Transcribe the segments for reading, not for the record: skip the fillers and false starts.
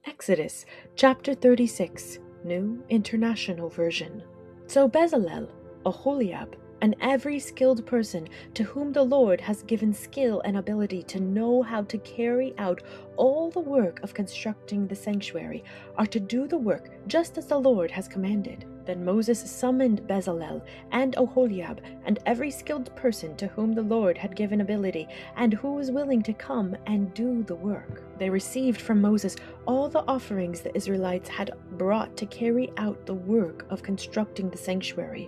Exodus chapter 36, New International Version. So Bezalel, Oholiab, and every skilled person to whom the Lord has given skill and ability to know how to carry out all the work of constructing the sanctuary are to do the work just as the Lord has commanded. Then Moses summoned Bezalel and Oholiab and every skilled person to whom the Lord had given ability and who was willing to come and do the work. They received from Moses all the offerings the Israelites had brought to carry out the work of constructing the sanctuary.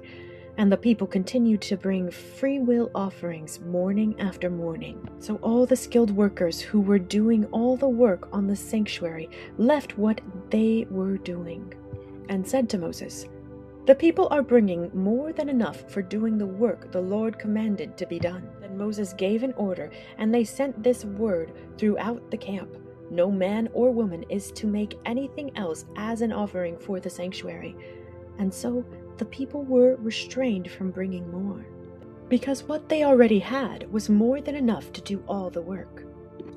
And the people continued to bring free will offerings morning after morning. So all the skilled workers who were doing all the work on the sanctuary left what they were doing and said to Moses, "The people are bringing more than enough for doing the work the Lord commanded to be done." Then Moses gave an order, and they sent this word throughout the camp: "No man or woman is to make anything else as an offering for the sanctuary." And so the people were restrained from bringing more, because what they already had was more than enough to do all the work.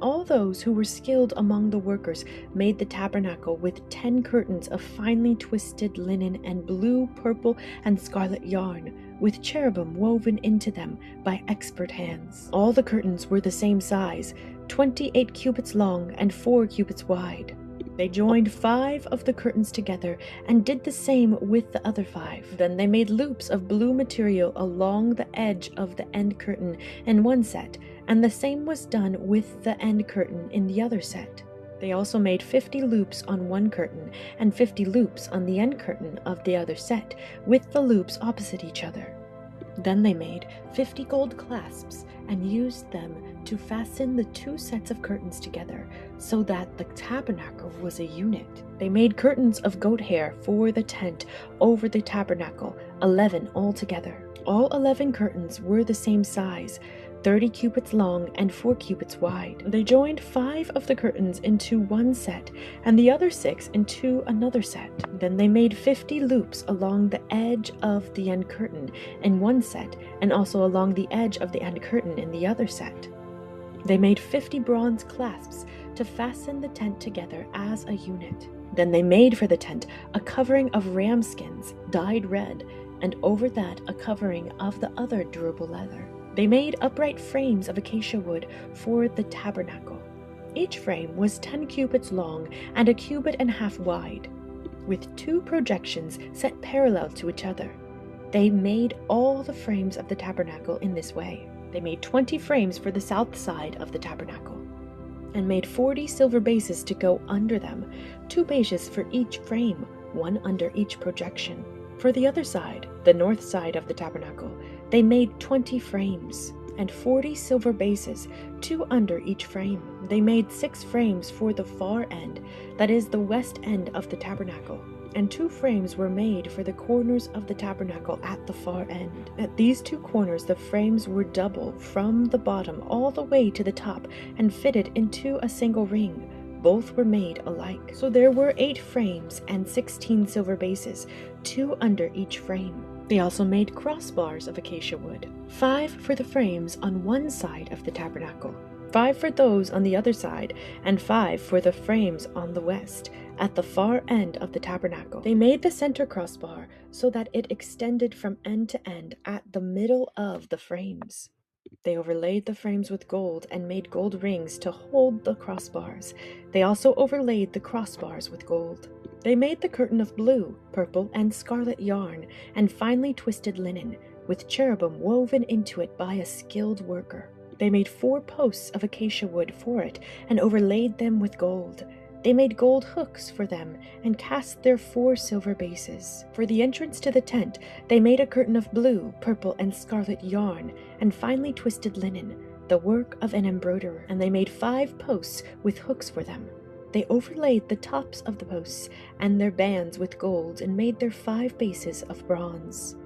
All those who were skilled among the workers made the tabernacle with 10 curtains of finely twisted linen and blue, purple, and scarlet yarn, with cherubim woven into them by expert hands. All the curtains were the same size, 28 cubits long and 4 cubits wide. They joined 5 of the curtains together and did the same with the other 5. Then they made loops of blue material along the edge of the end curtain in one set, and the same was done with the end curtain in the other set. They also made 50 loops on one curtain and 50 loops on the end curtain of the other set, with the loops opposite each other. Then they made 50 gold clasps and used them to fasten the 2 sets of curtains together, so that the tabernacle was a unit. They made curtains of goat hair for the tent over the tabernacle, 11 altogether. All 11 curtains were the same size, 30 cubits long and 4 cubits wide. They joined 5 of the curtains into one set, and the other 6 into another set. Then they made 50 loops along the edge of the end curtain in one set, and also along the edge of the end curtain in the other set. They made 50 bronze clasps to fasten the tent together as a unit. Then they made for the tent a covering of ram skins dyed red, and over that a covering of the other durable leather. They made upright frames of acacia wood for the tabernacle. Each frame was 10 cubits long and a cubit and a half wide, with 2 projections set parallel to each other. They made all the frames of the tabernacle in this way. They made 20 frames for the south side of the tabernacle, and made 40 silver bases to go under them, 2 bases for each frame, 1 under each projection. For the other side, the north side of the tabernacle, they made 20 frames and 40 silver bases, 2 under each frame. They made 6 frames for the far end, that is the west end of the tabernacle, and 2 frames were made for the corners of the tabernacle at the far end. At these 2 corners the frames were double from the bottom all the way to the top and fitted into a single ring. Both were made alike. So there were 8 frames and 16 silver bases, 2 under each frame. They also made crossbars of acacia wood, 5 for the frames on one side of the tabernacle, 5 for those on the other side, and 5 for the frames on the west, at the far end of the tabernacle. They made the center crossbar so that it extended from end to end at the middle of the frames. They overlaid the frames with gold and made gold rings to hold the crossbars. They also overlaid the crossbars with gold. They made the curtain of blue, purple, and scarlet yarn and finely twisted linen, with cherubim woven into it by a skilled worker. They made 4 posts of acacia wood for it and overlaid them with gold. They made gold hooks for them and cast their 4 silver bases. For the entrance to the tent, they made a curtain of blue, purple, and scarlet yarn and finely twisted linen, the work of an embroiderer. And they made 5 posts with hooks for them. They overlaid the tops of the posts and their bands with gold and made their 5 bases of bronze.